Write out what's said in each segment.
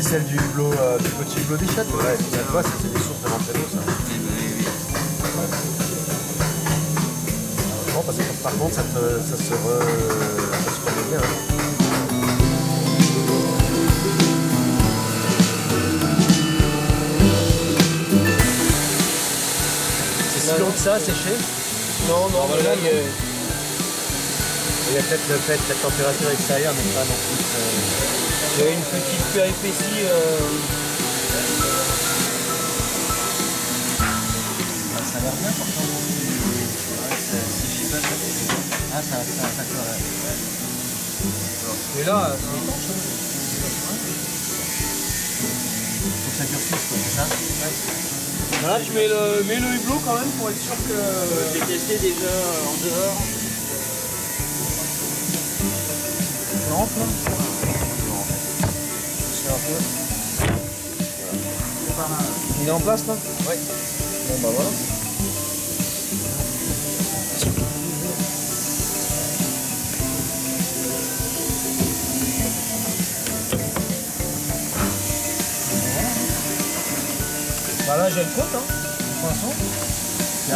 celle du hublot, du petit hublot des chèvres. Ouais, tu vois, c'est des sources de l'entraînement, ça. Bon, parce que par contre, ça se remet bien. Hein. C'est si long que ça, séché? Non, non, voilà, il y a peut-être le fait que la température extérieure n'est pas non plus. Il y a une petite péripétie. Ça a l'air bien pourtant. Ah, ça correct. Et là, c'est étanche. Faut que ça durcisse, quoi, c'est ça? Là, tu mets le hublot quand même pour être sûr que. J'ai testé déjà en dehors. Ça rentre là? C'est un peu. Il est en place là? Oui. Bon bah voilà. Bah là j'ai le côte, hein, le poisson. Ouais.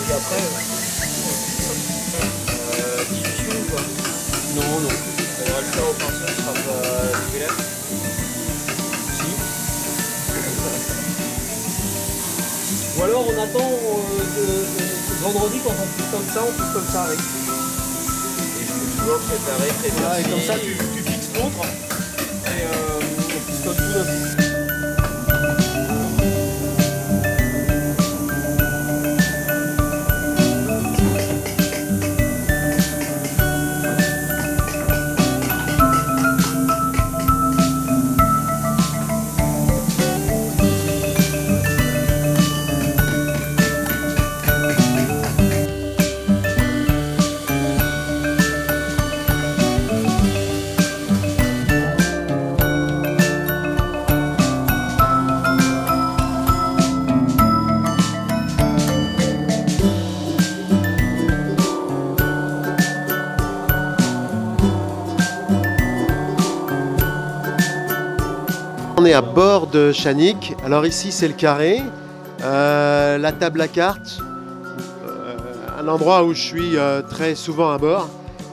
Et après, dilution ou pas? Non, non. On va le faire au pinceau, ce sera pas dégueulasse. Si. Ou alors on attend vendredi quand on pousse comme ça avec. Et je peux toujours préparer très bien. Et comme ça tu fixes l'autre et on pistonne tout d'un coup. On est à bord de Chanic. Alors ici c'est le carré, la table à cartes, un endroit où je suis très souvent à bord.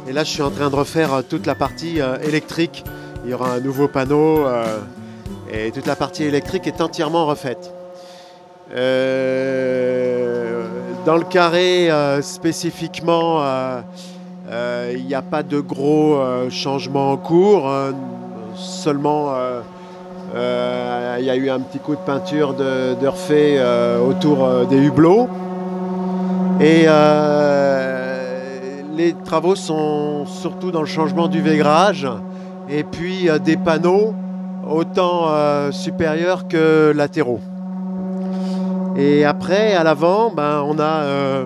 Et là je suis en train de refaire toute la partie électrique. Il y aura un nouveau panneau et toute la partie électrique est entièrement refaite. Dans le carré spécifiquement, il n'y a pas de gros changements en cours, seulement il y a eu un petit coup de peinture de refait autour des hublots. Et les travaux sont surtout dans le changement du vaigrage et puis des panneaux autant supérieurs que latéraux. Et après, à l'avant, on a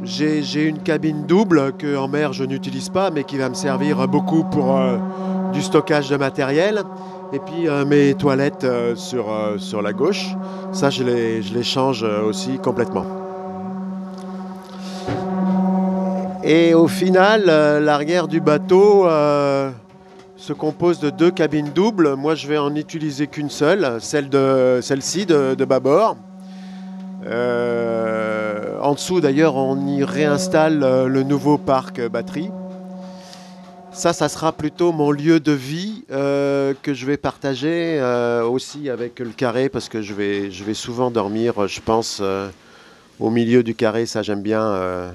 j'ai une cabine double que en mer je n'utilise pas, mais qui va me servir beaucoup pour du stockage de matériel. Et puis mes toilettes sur la gauche, ça je les change aussi complètement. Et au final, l'arrière du bateau se compose de 2 cabines doubles. Moi je vais en utiliser qu'une seule, celle-ci de bâbord. En dessous d'ailleurs on y réinstalle le nouveau parc batterie. Ça sera plutôt mon lieu de vie que je vais partager aussi avec le carré parce que je vais souvent dormir, je pense, au milieu du carré. Ça, j'aime bien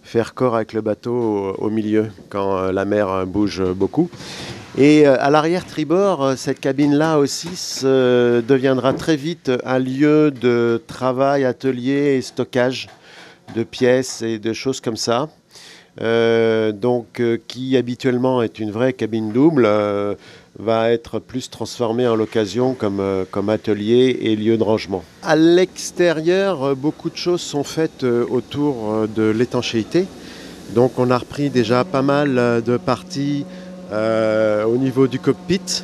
faire corps avec le bateau au milieu quand la mer bouge beaucoup. Et à l'arrière tribord, cette cabine-là aussi deviendra très vite un lieu de travail, atelier et stockage de pièces et de choses comme ça. Qui habituellement est une vraie cabine double, va être plus transformée en l'occasion comme atelier et lieu de rangement. À l'extérieur, beaucoup de choses sont faites autour de l'étanchéité. Donc on a repris déjà pas mal de parties au niveau du cockpit.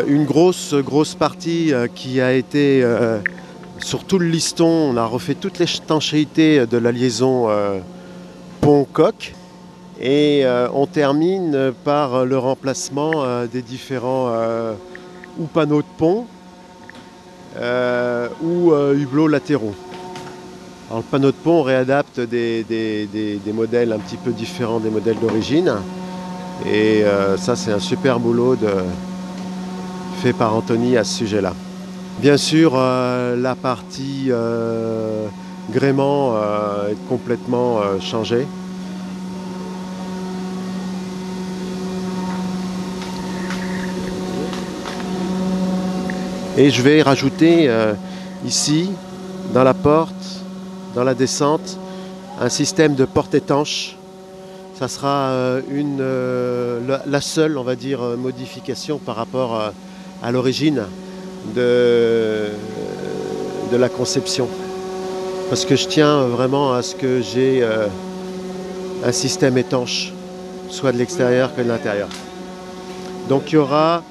Une grosse partie qui a été sur tout le liston, on a refait toute l'étanchéité de la liaison pont-coque. Et on termine par le remplacement des différents ou panneaux de pont ou hublots latéraux. Alors, le panneau de pont, on réadapte des modèles un petit peu différents des modèles d'origine. Et ça, c'est un super boulot fait par Anthony à ce sujet-là. Bien sûr, la partie gréement est complètement changée. Et je vais rajouter ici, dans la porte, dans la descente, un système de porte étanche. Ça sera la seule, on va dire, modification par rapport à l'origine de la conception. Parce que je tiens vraiment à ce que j'ai un système étanche, soit de l'extérieur que de l'intérieur. Donc il y aura...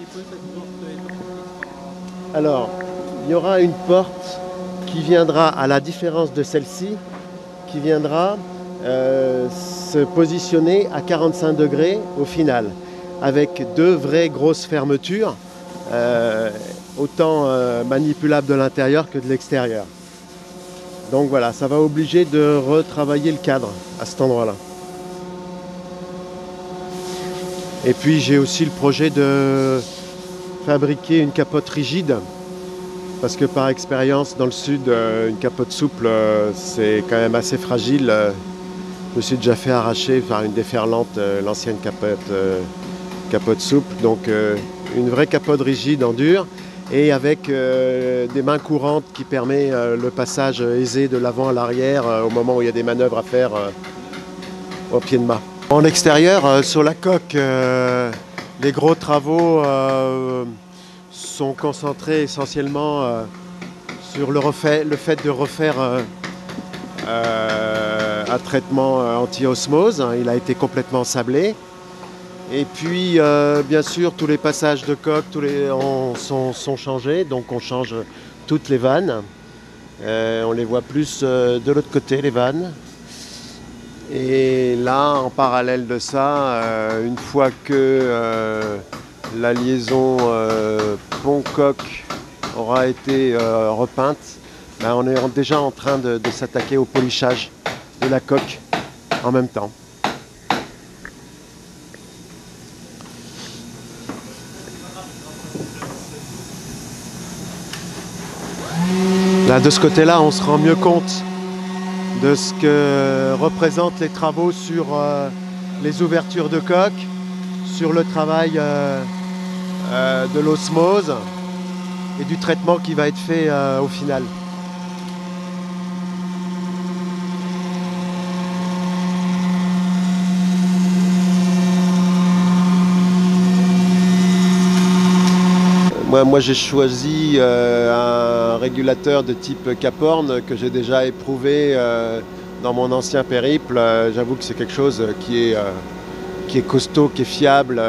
Alors, il y aura une porte qui viendra, à la différence de celle-ci, qui viendra se positionner à 45 degrés au final, avec deux vraies grosses fermetures, autant manipulables de l'intérieur que de l'extérieur. Donc voilà, ça va obliger de retravailler le cadre à cet endroit-là. Et puis j'ai aussi le projet de fabriquer une capote rigide, parce que par expérience dans le sud, une capote souple c'est quand même assez fragile. Je me suis déjà fait arracher par une déferlante l'ancienne capote souple, donc une vraie capote rigide en dur et avec des mains courantes qui permet le passage aisé de l'avant à l'arrière au moment où il y a des manœuvres à faire au pied de mât. En extérieur, sur la coque, les gros travaux sont concentrés essentiellement sur le fait de refaire un traitement anti-osmose. Il a été complètement sablé. Et puis, bien sûr, tous les passages de coque sont changés. Donc, on change toutes les vannes. On les voit plus de l'autre côté, les vannes. Et là, en parallèle de ça, une fois que la liaison pont-coque aura été repeinte, on est déjà en train de s'attaquer au polissage de la coque en même temps. Là, de ce côté-là, on se rend mieux compte de ce que représentent les travaux sur les ouvertures de coque, sur le travail de l'osmose et du traitement qui va être fait au final. Moi j'ai choisi un régulateur de type Caphorn que j'ai déjà éprouvé dans mon ancien périple. J'avoue que c'est quelque chose qui est costaud, qui est fiable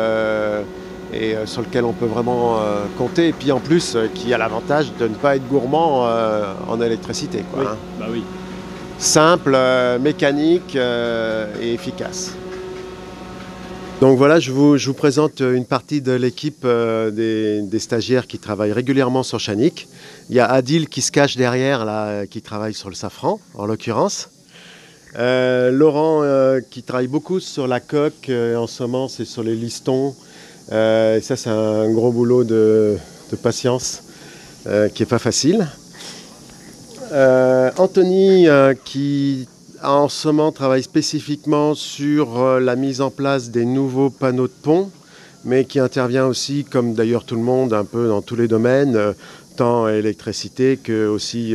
et sur lequel on peut vraiment compter. Et puis en plus qui a l'avantage de ne pas être gourmand en électricité, quoi, oui. Hein. Bah oui. Simple, mécanique et efficace. Donc voilà, je vous présente une partie de l'équipe des stagiaires qui travaillent régulièrement sur Chanik. Il y a Adil qui se cache derrière, là, qui travaille sur le safran, en l'occurrence. Laurent qui travaille beaucoup sur la coque en ce moment, c'est sur les listons. Et ça, c'est un gros boulot de patience qui n'est pas facile. Anthony qui en ce moment travaille spécifiquement sur la mise en place des nouveaux panneaux de pont, mais qui intervient aussi, comme d'ailleurs tout le monde, un peu dans tous les domaines, tant électricité que aussi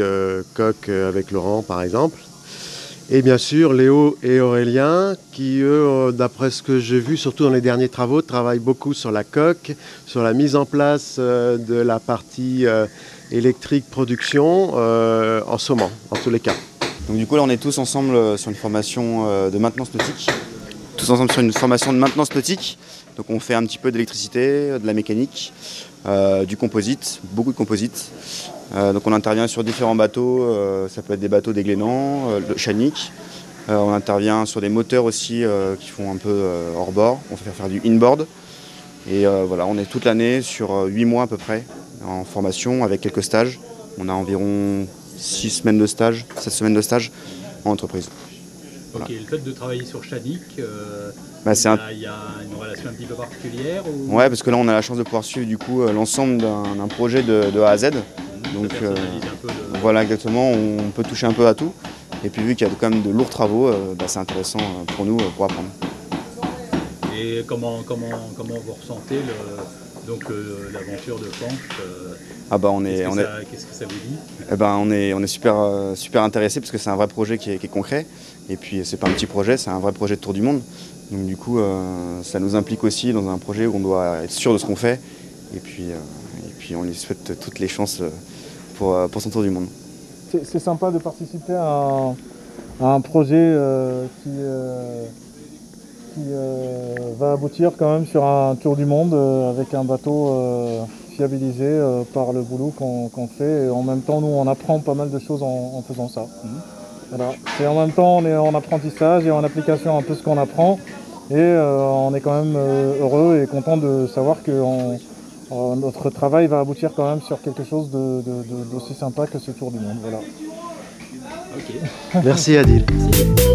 coque avec Laurent par exemple. Et bien sûr Léo et Aurélien qui eux, d'après ce que j'ai vu, surtout dans les derniers travaux, travaillent beaucoup sur la coque, sur la mise en place de la partie électrique production en ce moment, en tous les cas. Donc du coup là on est tous ensemble sur une formation de maintenance nautique. Tous ensemble sur une formation de maintenance nautique. Donc on fait un petit peu d'électricité, de la mécanique, du composite, beaucoup de composite. Donc on intervient sur différents bateaux, ça peut être des bateaux des Glénans, le Chanic. On intervient sur des moteurs aussi qui font un peu hors bord, on fait faire du inboard. Et voilà, on est toute l'année sur 8 mois à peu près en formation avec quelques stages. On a environ 6 semaines de stage, 7 semaines de stage en entreprise. Voilà. Ok, le fait de travailler sur Chanic, il y a une relation un petit peu particulière ou... Ouais, parce que là on a la chance de pouvoir suivre du coup l'ensemble d'un projet de A à Z. Donc voilà, exactement, on peut toucher un peu à tout. Et puis vu qu'il y a quand même de lourds travaux, c'est intéressant pour nous pour apprendre. Et comment vous ressentez l'aventure de Panche Qu'est-ce que ça vous dit? On est super intéressés parce que c'est un vrai projet qui est concret. Et puis c'est pas un petit projet, c'est un vrai projet de tour du monde. Donc du coup, ça nous implique aussi dans un projet où on doit être sûr de ce qu'on fait. Et puis on lui souhaite toutes les chances pour son tour du monde. C'est sympa de participer à un projet qui va aboutir quand même sur un tour du monde avec un bateau fiabilisé par le boulot qu'on fait. Et en même temps, nous, on apprend pas mal de choses en faisant ça. Voilà. Et en même temps, on est en apprentissage et en application un peu ce qu'on apprend. Et on est quand même heureux et content de savoir que notre travail va aboutir quand même sur quelque chose d'aussi sympa que ce tour du monde. Voilà. Okay. Merci Adil. Merci.